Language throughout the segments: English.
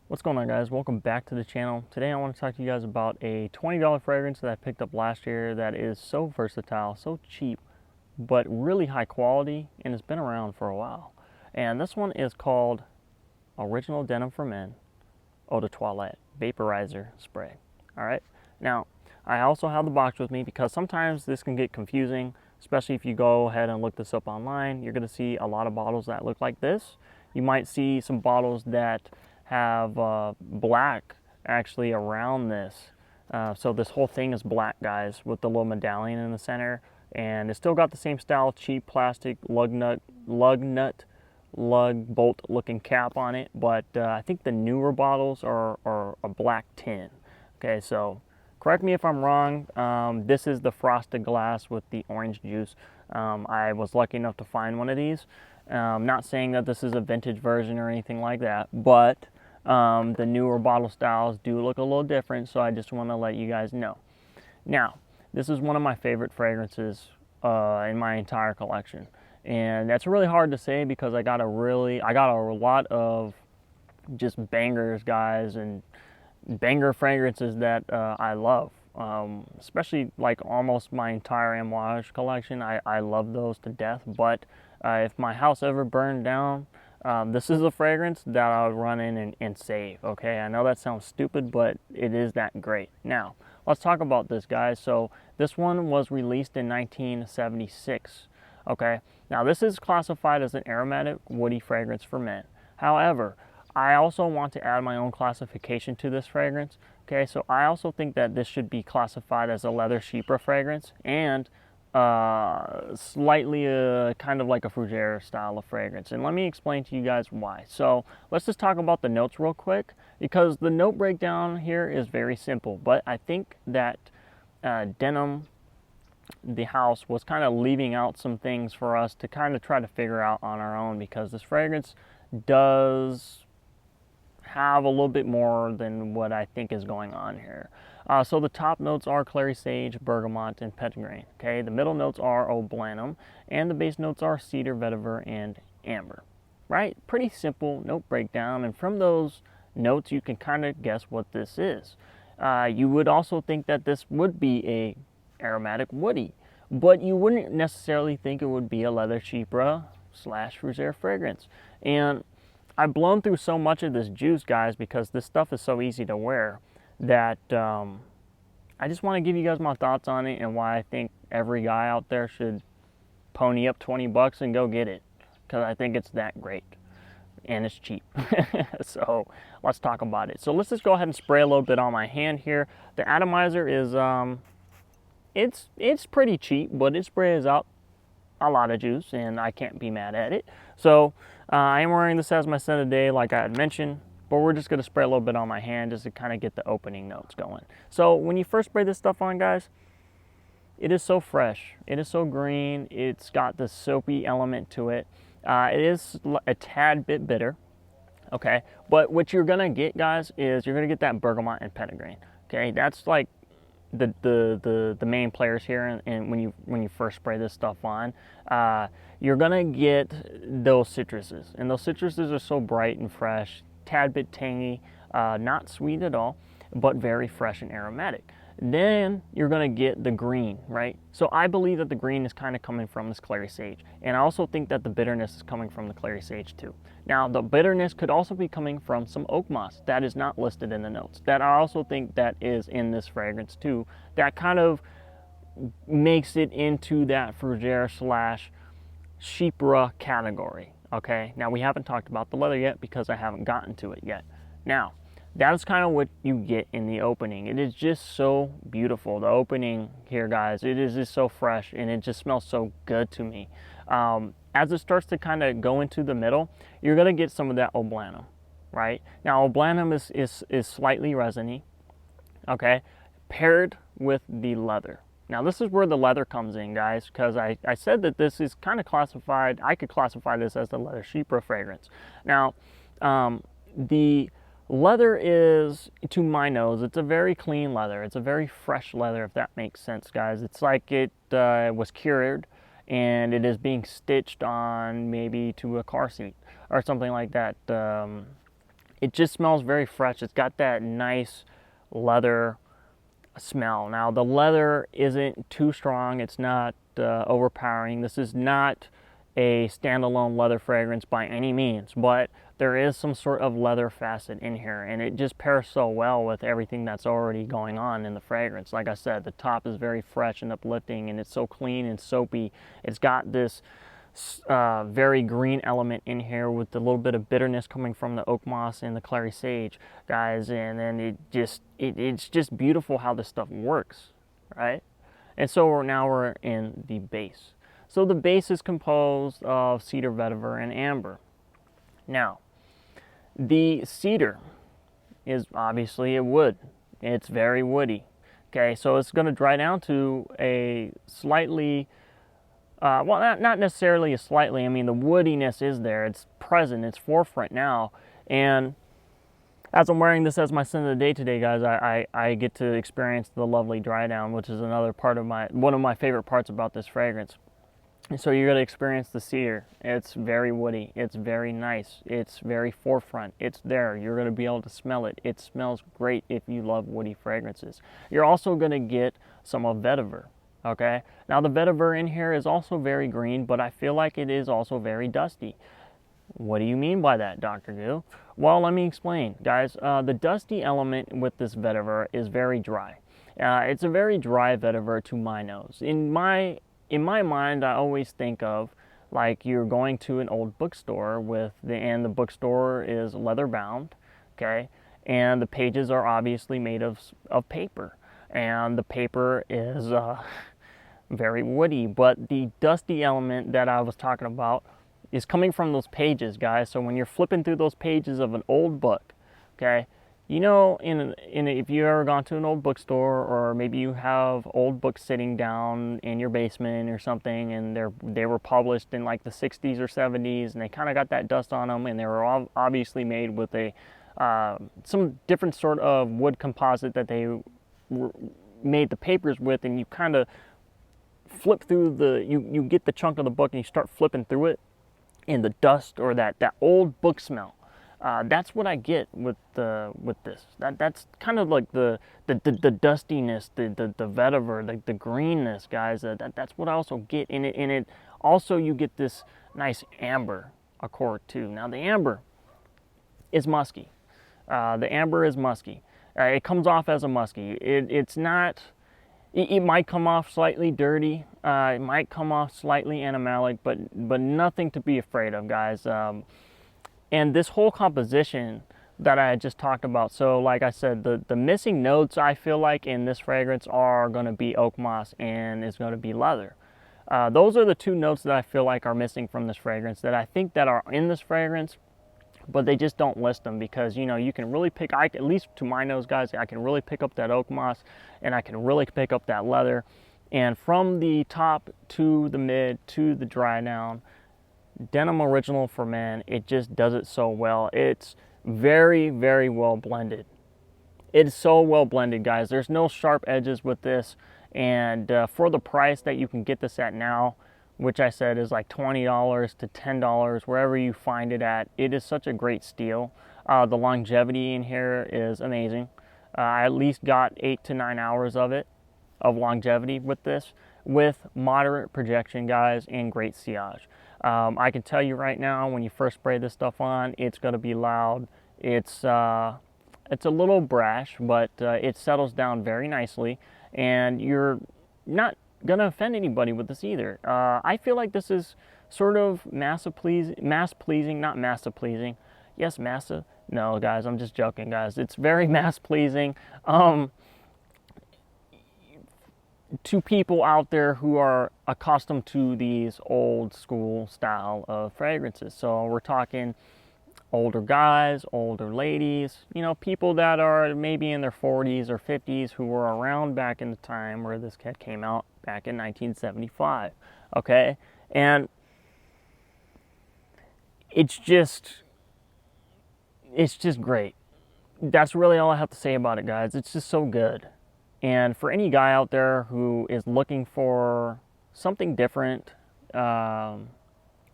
What's going on, guys? Welcome back to the channel. Today I want to talk to you guys about a $20 fragrance that I picked up last year that is so versatile, so cheap, but really high quality, and it's been around for a while. And this one is called Original Denim for Men Eau de Toilette Vaporizer Spray. All right. Now, I also have the box with me because sometimes this can get confusing, especially if you go ahead and look this up online. You're going to see a lot of bottles that look like this. You might see some bottles that have black actually around this. So this whole thing is black, guys, with the little medallion in the center. And it's still got the same style, cheap plastic lug bolt looking cap on it. But I think the newer bottles are a black tin. Okay, so correct me if I'm wrong. This is the frosted glass with the orange juice. I was lucky enough to find one of these. Not saying that this is a vintage version or anything like that, but the newer bottle styles do look a little different, so I just want to let you guys know. Now, this is one of my favorite fragrances in my entire collection, and that's really hard to say because I got a lot of just bangers, guys, and banger fragrances that I love. Especially like almost my entire Amouage collection. I love those to death, but if my house ever burned down, this is a fragrance that I would run in and save, okay? I know that sounds stupid, but it is that great. Now, let's talk about this, guys. So this one was released in 1976, okay? Now, this is classified as an aromatic woody fragrance for men. However, I also want to add my own classification to this fragrance, okay? So I also think that this should be classified as a leather chypre fragrance and slightly kind of like a fougere style of fragrance. And let me explain to you guys why. So let's just talk about the notes real quick, because the note breakdown here is very simple, but I think that Denim, the house, was kind of leaving out some things for us to kind of try to figure out on our own, because this fragrance does have a little bit more than what I think is going on here. So the top notes are clary sage, bergamot, and petitgrain. Okay, the middle notes are oblanum, and the base notes are cedar, vetiver, and amber. Right? Pretty simple note breakdown, and from those notes you can kind of guess what this is. You would also think that this would be a aromatic woody, but you wouldn't necessarily think it would be a leather chypre / fougere fragrance. And I've blown through so much of this juice, guys, because this stuff is so easy to wear, that I just want to give you guys my thoughts on it and why I think every guy out there should pony up 20 bucks and go get it, because I think it's that great and it's cheap. So let's talk about it. So let's just go ahead and spray a little bit on my hand here. The atomizer is it's pretty cheap, but it sprays out a lot of juice, and I can't be mad at it. So I am wearing this as my scent of day, like I had mentioned, but we're just going to spray a little bit on my hand just to kind of get the opening notes going. So when you first spray this stuff on, guys, it is so fresh. It is so green. It's got the soapy element to it. It is a tad bit bitter, okay? But what you're going to get, guys, is you're going to get that bergamot and petitgrain, okay? That's like the main players here, and when you first spray this stuff on, you're gonna get those citruses, and those citruses are so bright and fresh, tad bit tangy, not sweet at all, but very fresh and aromatic. Then you're gonna get the green, right? So I believe that the green is kind of coming from this clary sage, and I also think that the bitterness is coming from the clary sage too. Now, the bitterness could also be coming from some oak moss that is not listed in the notes, that I also think that is in this fragrance too, that kind of makes it into that fougere / chypre category, okay? Now, we haven't talked about the leather yet because I haven't gotten to it yet. Now, that is kind of what you get in the opening. It is just so beautiful. The opening here, guys, it is just so fresh, and it just smells so good to me. As it starts to kind of go into the middle, you're going to get some of that oblanum, right? Now, oblanum is slightly resiny, okay, paired with the leather. Now, this is where the leather comes in, guys, because I said that this is kind of classified, I could classify this as the leather chypre fragrance. Now, the leather is, to my nose, it's a very clean leather. It's a very fresh leather, if that makes sense, guys. It's like it was cured, and it is being stitched on maybe to a car seat or something like that. It just smells very fresh. It's got that nice leather smell. Now the leather isn't too strong. It's not overpowering. This is not a standalone leather fragrance by any means, but there is some sort of leather facet in here, and it just pairs so well with everything that's already going on in the fragrance. Like I said, the top is very fresh and uplifting, and it's so clean and soapy. It's got this very green element in here with a little bit of bitterness coming from the oak moss and the clary sage, guys, and then it's just beautiful how this stuff works, right? And so now we're in the base. So the base is composed of cedar, vetiver, and amber. Now, the cedar is obviously a wood. It's very woody. Okay, so it's going to dry down to a slightly, well, not necessarily a slightly. I mean, the woodiness is there. It's present. It's forefront now. And as I'm wearing this as my scent of the day today, guys, I get to experience the lovely dry down, which is another part of one of my favorite parts about this fragrance. And so you're going to experience the cedar. It's very woody. It's very nice. It's very forefront. It's there. You're going to be able to smell it. It smells great if you love woody fragrances. You're also going to get some of vetiver. Okay? Now the vetiver in here is also very green, but I feel like it is also very dusty. What do you mean by that, Dr. Goo? Well, let me explain, guys. The dusty element with this vetiver is very dry. It's a very dry vetiver to my nose. In my mind, I always think of like you're going to an old bookstore and the bookstore is leather bound, okay, and the pages are obviously made of paper, and the paper is very woody, but the dusty element that I was talking about is coming from those pages, guys. So when you're flipping through those pages of an old book, okay, you know, if you've ever gone to an old bookstore, or maybe you have old books sitting down in your basement or something, and they were published in like the 60s or 70s, and they kind of got that dust on them, and they were all obviously made with some different sort of wood composite that they made the papers with, and you kind of flip through you get the chunk of the book and you start flipping through it, and the dust or that old book smell. That's what I get with this. That's kind of like the dustiness, the vetiver, the greenness, guys. That's what I also get in it. And it also, you get this nice amber accord too. Now the amber is musky. The amber is musky. It comes off as a musky. It's not. It might come off slightly dirty. It might come off slightly animalic, but nothing to be afraid of, guys. And this whole composition that I had just talked about, so like I said, the missing notes I feel like in this fragrance are going to be oak moss and is going to be leather. Those are the two notes that I feel like are missing from this fragrance, that I think that are in this fragrance, but they just don't list them, because, you know, you can really pick, at least to my nose, guys, I can really pick up that oak moss, and I can really pick up that leather. And from the top to the mid to the dry down, Denim Original for Men, it just does it so well. It's very, very well blended. It's so well blended, guys. There's no sharp edges with this, and for the price that you can get this at now, which I said is like $20 to $10, wherever you find it at, it is such a great steal. The longevity in here is amazing. I at least got 8 to 9 hours of longevity with this, with moderate projection, guys, and great sillage. I can tell you right now, when you first spray this stuff on, it's going to be loud. It's a little brash, but it settles down very nicely, and you're not going to offend anybody with this either. I feel like this is sort of mass pleasing, not massa pleasing. Yes, massa. No, guys, I'm just joking, guys. It's very mass pleasing to people out there who are accustomed to these old school style of fragrances. So we're talking older guys, older ladies, you know, people that are maybe in their 40s or 50s who were around back in the time where this cat came out back in 1975, okay? And it's just great. That's really all I have to say about it, guys. It's just so good. And for any guy out there who is looking for something different,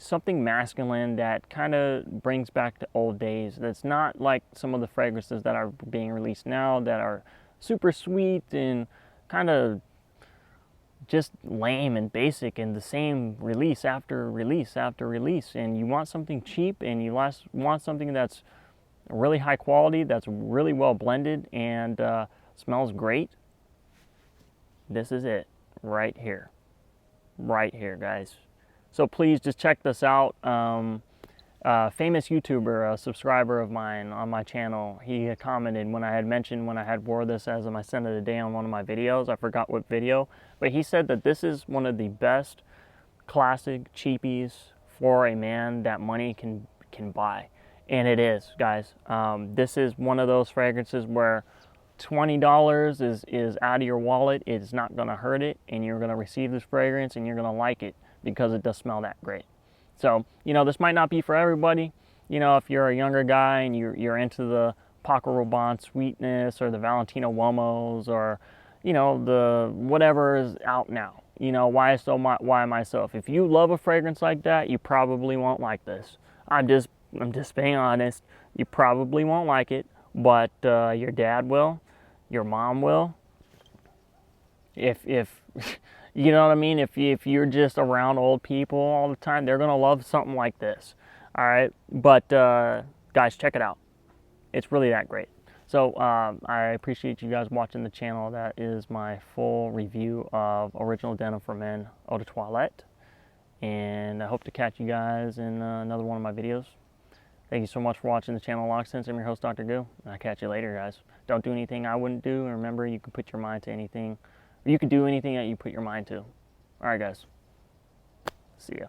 something masculine that kind of brings back the old days. That's not like some of the fragrances that are being released now that are super sweet and kind of just lame and basic and the same release after release after release. And you want something cheap, and you want something that's really high quality, that's really well blended, and smells great. This is it right here, guys. So please just check this out. Famous YouTuber, a subscriber of mine on my channel, he had commented when I had mentioned when I had wore this as my scent of the day on one of my videos. I forgot what video, but he said that this is one of the best classic cheapies for a man that money can buy. And it is, guys. This is one of those fragrances where $20 is out of your wallet. It's not going to hurt it, and you're going to receive this fragrance and you're going to like it because it does smell that great. So, you know, this might not be for everybody. You know, if you're a younger guy and you're into the Paco Rabanne sweetness or the Valentino Uomos or, you know, the whatever is out now. You know, why myself? If you love a fragrance like that, you probably won't like this. I'm just being honest. You probably won't like it, but your dad will, your mom will. If you know what I mean, if you're just around old people all the time, they're gonna love something like this. All right, but guys, check it out. It's really that great. So I appreciate you guys watching the channel. That is my full review of Original Denim For Men Eau de Toilette, and I hope to catch you guys in another one of my videos. Thank you so much for watching the channel Loc'd. I'm your host, Dr.Goo, and I'll catch you later, guys. Don't do anything I wouldn't do, and remember, you can put your mind to anything. You can do anything that you put your mind to. All right, guys. See ya.